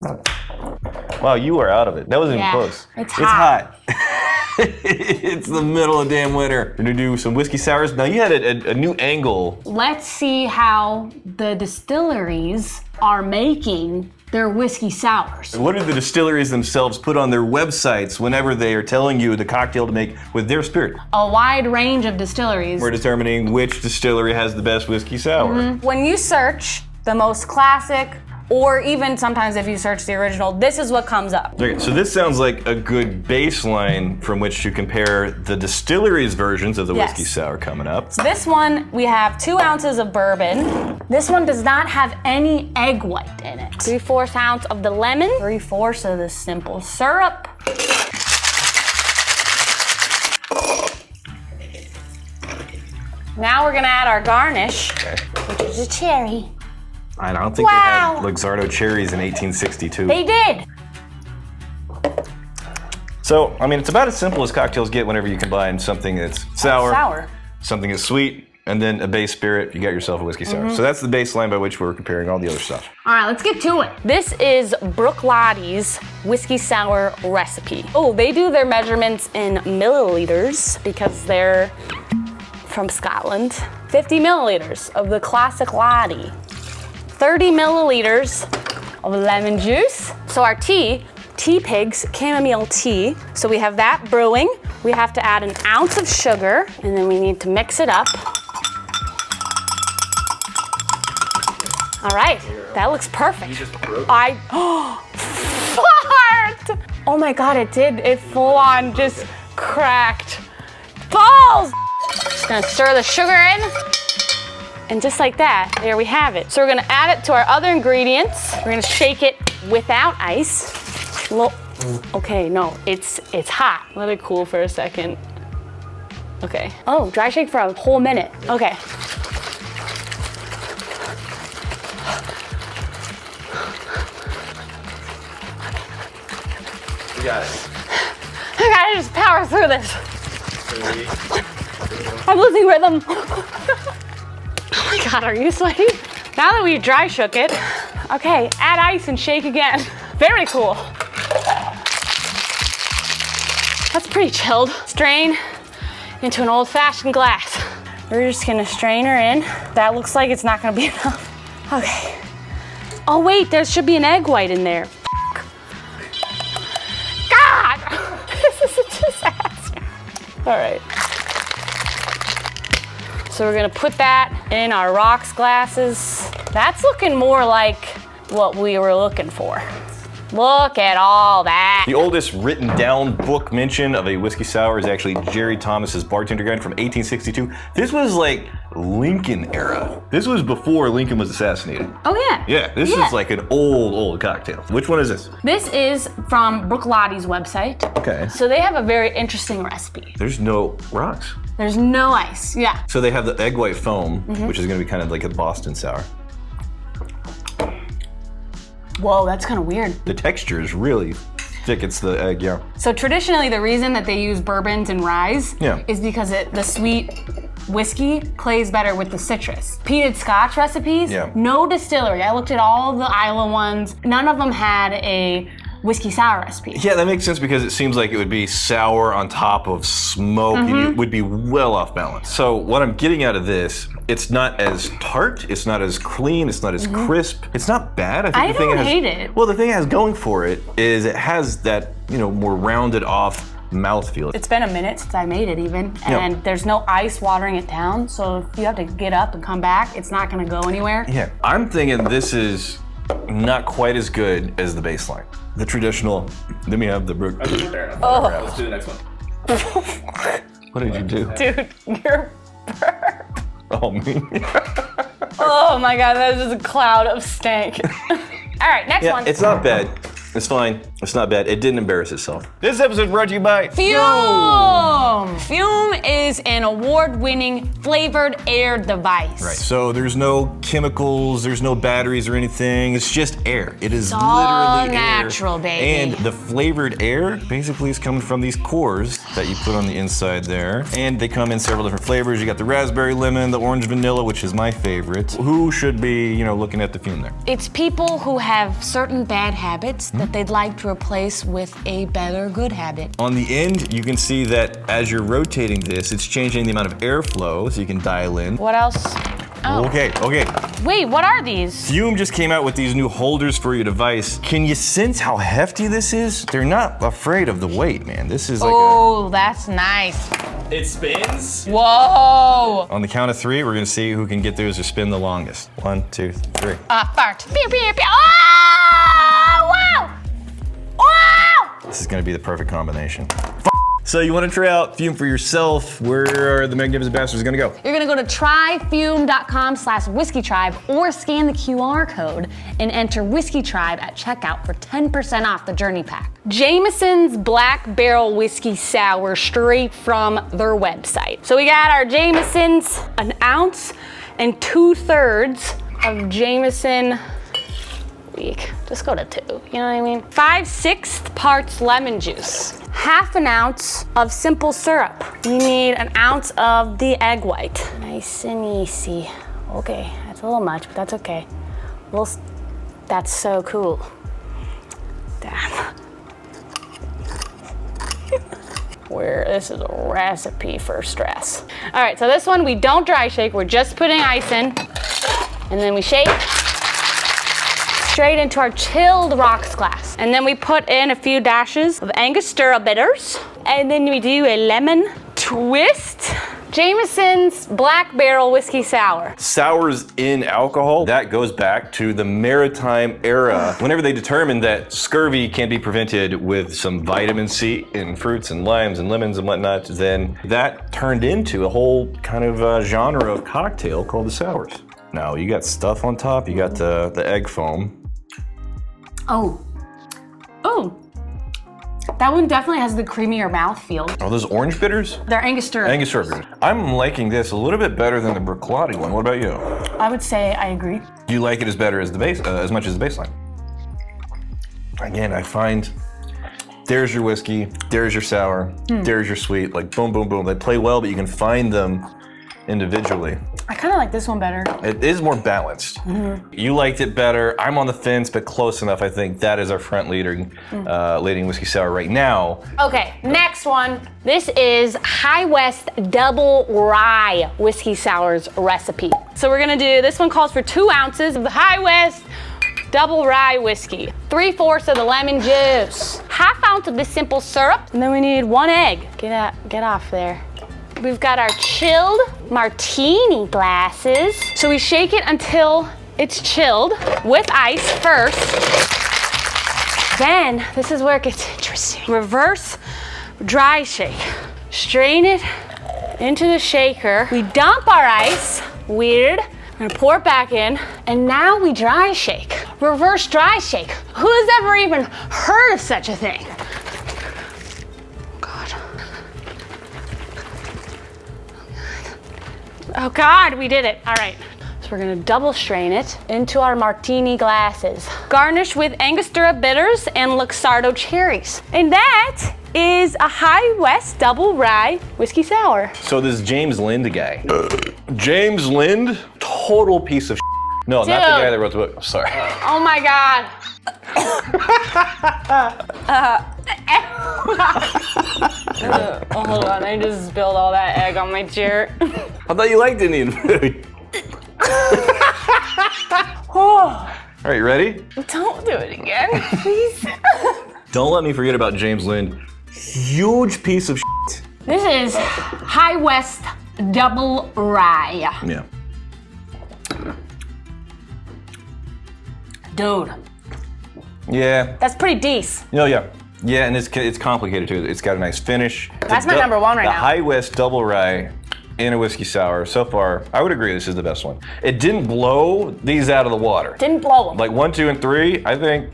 Wow, you are out of it. That wasn't even close. It's hot. It's the middle of damn winter. We're gonna do some whiskey sours. Now you had a new angle. Let's see how the distilleries are making their whiskey sours. What do the distilleries themselves put on their websites whenever they are telling you the cocktail to make with their spirit? A wide range of distilleries. We're determining which distillery has the best whiskey sour. When you search the most classic, or even sometimes if you search the original, this is what comes up. Okay, so this sounds like a good baseline from which to compare the distillery's versions of the whiskey sour coming up. So this one, we have 2 ounces of bourbon. This one does not have any egg white in it. 3/4 ounce of the lemon. 3/4 of the simple syrup. Now we're gonna add our garnish, Which is a cherry. I don't think they had Luxardo cherries in 1862. They did. So, I mean, it's about as simple as cocktails get whenever you combine something that's sour, something that's sweet, and then a base spirit, you got yourself a whiskey sour. So that's the baseline by which we're comparing all the other stuff. All right, let's get to it. This is Bruichladdic's whiskey sour recipe. Oh, they do their measurements in milliliters because they're from Scotland. 50 milliliters of the classic Laddie. 30 milliliters of lemon juice. So our tea Pigs chamomile tea. So we have that brewing. We have to add 1 ounce of sugar, and then we need to mix it up. All right, that looks perfect. Fart! Oh my God, it did. It full on just cracked. Balls! Just gonna stir the sugar in. And just like that, there we have it. So we're gonna add it to our other ingredients. We're gonna shake it without ice. Okay, no, it's hot. Let it cool for a second. Okay. Oh, dry shake for a whole minute. Okay. You got it. I gotta just power through this. I'm losing rhythm. Oh my God, are you sweating? Now that we dry shook it, okay, add ice and shake again. Very cool. That's pretty chilled. Strain into an old-fashioned glass. We're just gonna strain her in. That looks like it's not gonna be enough. Okay. Oh wait, there should be an egg white in there. God! This is a disaster. All right. So we're gonna put that in our rocks glasses. That's looking more like what we were looking for. Look at all that. The oldest written down book mention of a whiskey sour is actually Jerry Thomas's Bartender Guide from 1862. This was like Lincoln era. This was before Lincoln was assassinated. Oh yeah. Yeah, this is like an old cocktail. Which one is this? This is from Bruichladdic's website. Okay. So they have a very interesting recipe. There's no rocks. There's no ice, yeah. So they have the egg white foam, which is gonna be kind of like a Boston sour. Whoa, that's kind of weird. The texture is really thick, it's the egg, yeah. So traditionally the reason that they use bourbons and ryes is because the sweet whiskey plays better with the citrus. Peated Scotch recipes, no distillery. I looked at all the Isla ones. None of them had a whiskey sour recipe. Yeah, that makes sense because it seems like it would be sour on top of smoke and it would be well off balance. So what I'm getting out of this, it's not as tart, it's not as clean, it's not as crisp. It's not bad. I think I don't hate it. Well, the thing it has going for it is it has that, more rounded off mouthfeel. It's been a minute since I made it even, and there's no ice watering it down, so if you have to get up and come back, it's not gonna go anywhere. Yeah, I'm thinking this is not quite as good as the baseline. The traditional, let me have the brook. Let's do the next one. What did you do? Dude, you're burp. Oh, me. Oh my God, that is just a cloud of stank. All right, next one. It's not bad. It's fine. It's not bad. It didn't embarrass itself. This episode brought to you by Fume! Fume is an award-winning flavored air device. Right, so there's no chemicals, there's no batteries or anything. It's just air. It is all literally natural, air. baby. And the flavored air basically is coming from these cores that you put on the inside there. And they come in several different flavors. You got the raspberry lemon, the orange vanilla, which is my favorite. Who should be, you know, looking at the Fume there? It's people who have certain bad habits that they'd like to replace with a better good habit. On the end, you can see that as you're rotating this, it's changing the amount of airflow, so you can dial in. What else? Oh. Okay. Wait, what are these? Fume just came out with these new holders for your device. Can you sense how hefty this is? They're not afraid of the weight, man. This is like Oh, that's nice. It spins. Whoa! On the count of 3, we're gonna see who can get those to spin the longest. 1, 2, 3. Fart. Pew, pew, pew. Oh, wow! Wow! This is gonna be the perfect combination. So you wanna try out Fume for yourself. Where are the Magnificent Bastards gonna go? You're gonna go to tryfume.com/whiskeytribe or scan the QR code and enter Whiskey Tribe at checkout for 10% off the journey pack. Jameson's Black Barrel Whiskey Sour straight from their website. So we got our Jamesons, 1 ounce and 2/3 of Jameson. Just go to 2, you know what I mean? 5/6 parts lemon juice. 1/2 ounce of simple syrup. We need 1 ounce of the egg white. Nice and easy. Okay, that's a little much, but that's okay. That's so cool. Damn. This is a recipe for stress. All right, so this one we don't dry shake, we're just putting ice in, and then we shake straight into our chilled rocks glass. And then we put in a few dashes of Angostura bitters. And then we do a lemon twist. Jameson's Black Barrel Whiskey Sour. Sours in alcohol, that goes back to the maritime era. Whenever they determined that scurvy can be prevented with some vitamin C in fruits and limes and lemons and whatnot, then that turned into a whole kind of genre of cocktail called the sours. Now you got stuff on top, you got the egg foam. Oh, that one definitely has the creamier mouthfeel. Are those orange bitters? They're Angostura. Angostura bitters. I'm liking this a little bit better than the Bruichladdich one. What about you? I would say I agree. Do you like it as better as the base, as much as the baseline? Again, I find there's your whiskey, there's your sour, there's your sweet, like boom, boom, boom. They play well, but you can find them individually. I kind of like this one better. It is more balanced. You liked it better. I'm on the fence, but close enough. I think that is our front leading whiskey sour right now. Okay, next one. This is High West Double Rye Whiskey Sours recipe. So we're gonna do, this one calls for 2 ounces of the High West Double Rye Whiskey, 3/4 of the lemon juice, 1/2 ounce of the simple syrup, and then we need 1 egg. Get off there. We've got our chilled martini glasses. So we shake it until it's chilled with ice first. Then, this is where it gets interesting. Reverse dry shake. Strain it into the shaker. We dump our ice, weird. We're gonna pour it back in, and now we dry shake. Reverse dry shake. Who's ever even heard of such a thing? Oh God, we did it. All right. So we're gonna double strain it into our martini glasses. Garnish with Angostura bitters and Luxardo cherries. And that is a High West Double Rye Whiskey Sour. So this James Lind guy. James Lind, total piece of shit. No, not the guy that wrote the book. Sorry. Oh my God. Hold on, I just spilled all that egg on my chair. I thought you liked Indian food. All right, you ready? Don't do it again, please. Don't let me forget about James Lind. Huge piece of shit. This is High West Double Rye. Yeah. Dude. Yeah. That's pretty decent. No, yeah. Yeah, and it's complicated too. It's got a nice finish. That's my number one right now. The High West Double Rye in a whiskey sour. So far, I would agree this is the best one. It didn't blow these out of the water. Didn't blow them. Like 1, 2, and 3, I think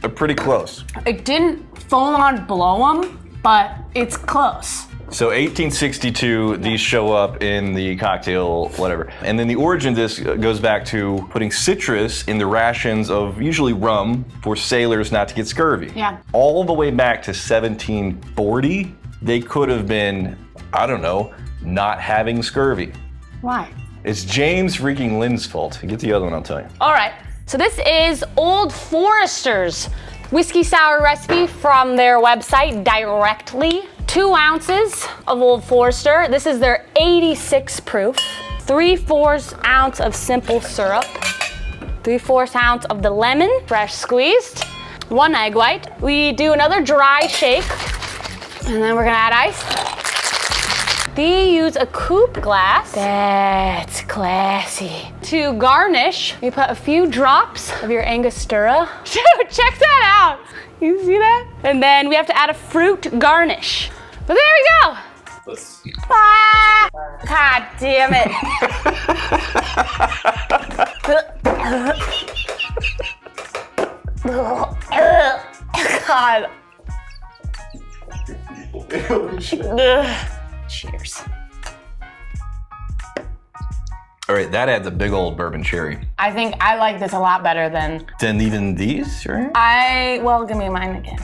pretty close. It didn't full on blow them, but it's close. So 1862, these show up in the cocktail, whatever. And then the origin of this goes back to putting citrus in the rations of usually rum for sailors not to get scurvy. Yeah. All the way back to 1740, they could have been, I don't know, not having scurvy. Why? It's James freaking Lynn's fault. Get the other one, I'll tell you. All right, so this is Old Forester's whiskey sour recipe from their website directly. 2 ounces of Old Forester. This is their 86 proof. 3/4 ounce of simple syrup. 3/4 ounce of the lemon, fresh squeezed. 1 egg white. We do another dry shake, and then we're gonna add ice. They use a coupe glass. That's classy. To garnish, we put a few drops of your Angostura. Dude, check that out. You see that? And then we have to add a fruit garnish. But there we go. Ah, God damn it. God. Cheers. All right, that adds a big old bourbon cherry. I think I like this a lot better than even these, right? well, give me mine again.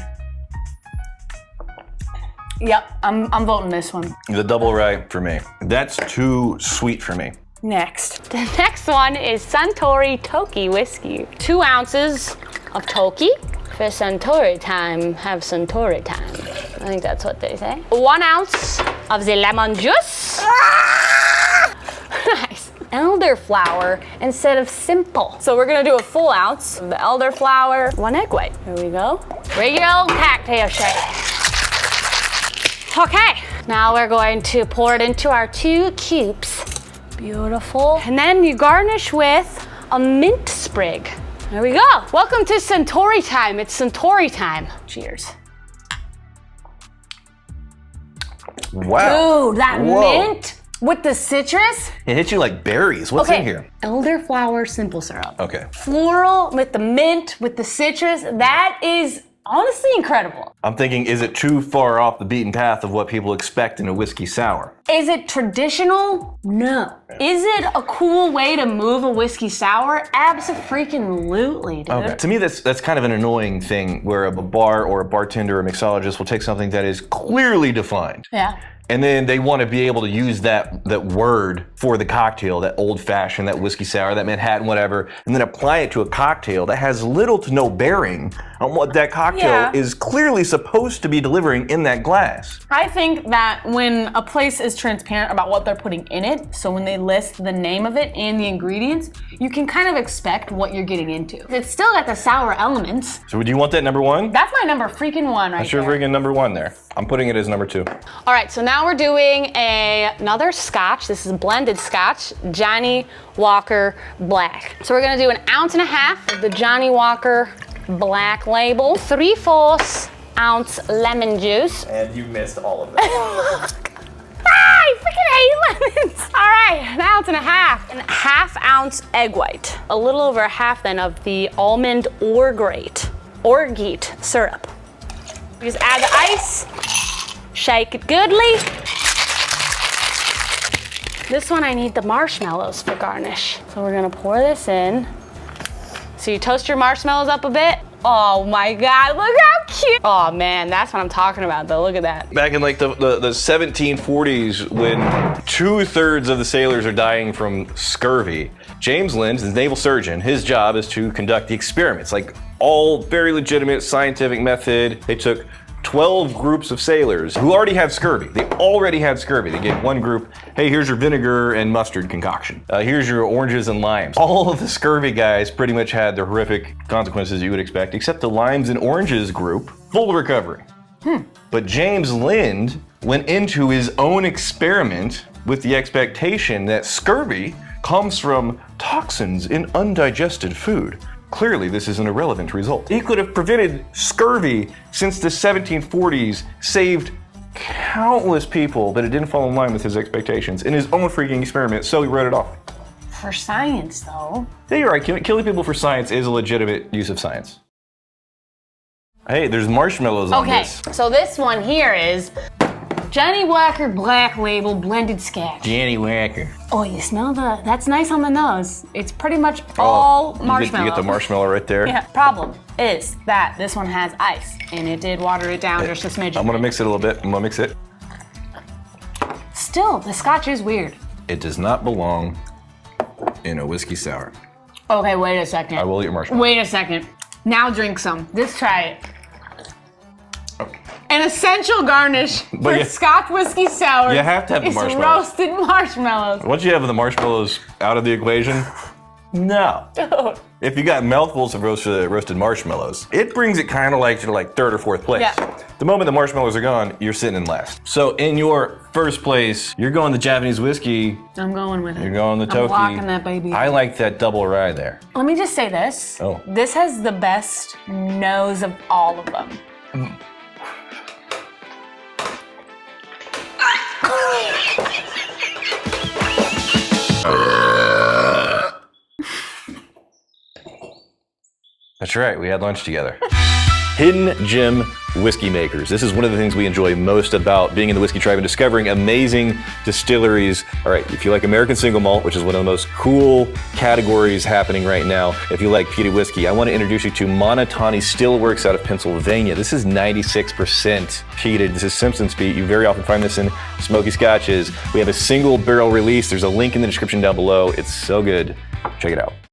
Yep, I'm voting this one. The double rye for me. That's too sweet for me. Next. The next one is Santori Toki whiskey. 2 ounces of Toki. For Suntory time, have Suntory time. I think that's what they say. 1 ounce of the lemon juice. Nice. Elderflower instead of simple. So we're gonna do a full ounce of the elderflower. 1 egg white. Here we go. Regular old cocktail shake. Okay, now we're going to pour it into our 2 cubes. Beautiful. And then you garnish with a mint sprig. There we go. Welcome to Santori time. It's Santori time. Cheers. Wow. Dude, that mint with the citrus. It hits you like berries. What's in here? Elderflower simple syrup. Okay. Floral with the mint, with the citrus. That is honestly incredible. I'm thinking, is it too far off the beaten path of what people expect in a whiskey sour? Is it traditional? No. Is it a cool way to move a whiskey sour? Abso-freaking-lutely, dude. Okay. To me, that's kind of an annoying thing where a bar or a bartender or a mixologist will take something that is clearly defined. Yeah. And then they want to be able to use that word for the cocktail, that old fashioned, that whiskey sour, that Manhattan, whatever, and then apply it to a cocktail that has little to no bearing on what that cocktail is clearly supposed to be delivering in that glass. I think that when a place is transparent about what they're putting in it, so when they list the name of it and the ingredients, you can kind of expect what you're getting into. It's still got the sour elements. So do you want that number 1? That's my number freaking 1 right That's your there. freaking number 1 there. I'm putting it as number 2. All right, so now we're doing another scotch. This is a blended scotch, Johnnie Walker Black. So we're gonna do 1.5 ounces of the Johnnie Walker Black label, 3/4 ounce lemon juice. And you missed all of that. I freaking hate lemons. All right, 1.5 ounces, and 1/2 ounce egg white. A little over a half then of the almond orgeat syrup. We just add the ice, shake it goodly. This one I need the marshmallows for garnish. So we're gonna pour this in. So you toast your marshmallows up a bit. Oh my God, look how cute. Oh man, that's what I'm talking about though, look at that. Back in like the 1740s, when 2/3 of the sailors are dying from scurvy, James Lind, the naval surgeon, his job is to conduct the experiments, like all very legitimate scientific method. They took 12 groups of sailors who already had scurvy. They already had scurvy. They gave one group, hey, here's your vinegar and mustard concoction. Here's your oranges and limes. All of the scurvy guys pretty much had the horrific consequences you would expect, except the limes and oranges group, full recovery. But James Lind went into his own experiment with the expectation that scurvy comes from toxins in undigested food. Clearly, this is an irrelevant result. He could have prevented scurvy since the 1740s, saved countless people, but it didn't fall in line with his expectations in his own freaking experiment, so he wrote it off. For science, though. Yeah, you're right. Killing people for science is a legitimate use of science. Hey, there's marshmallows on Okay, this. so this one here is Johnnie Walker Black Label Blended Scotch. Johnnie Walker. Oh, you smell that's nice on the nose. It's pretty much all marshmallow. You get the marshmallow right there. Yeah, problem is that this one has ice, and it did water it down just a smidgen. I'm gonna mix it a little bit. I'm gonna mix it. Still, the Scotch is weird. It does not belong in a whiskey sour. Okay, wait a second. I will eat your marshmallow. Wait a second. Now drink some. Let's try it. An essential garnish for Scotch whiskey sour. You have to have the marshmallows. Roasted marshmallows. Once you have the marshmallows out of the equation, no. If you got mouthfuls of roasted marshmallows, it brings it kind of like to like third or fourth place. Yeah. The moment the marshmallows are gone, you're sitting in last. So in your first place, you're going the Japanese whiskey. I'm going with it. You're going the Toki. I'm locking that baby. I like that double rye there. Let me just say this. Oh. This has the best nose of all of them. That's right, we had lunch together. Hidden gem whiskey makers. This is one of the things we enjoy most about being in the whiskey tribe and discovering amazing distilleries. All right, if you like American single malt, which is one of the most cool categories happening right now, if you like peated whiskey, I want to introduce you to Manatawny Stillworks out of Pennsylvania. This is 96% peated. This is Simpson's peat. You very often find this in smoky scotches. We have a single barrel release. There's a link in the description down below. It's so good. Check it out.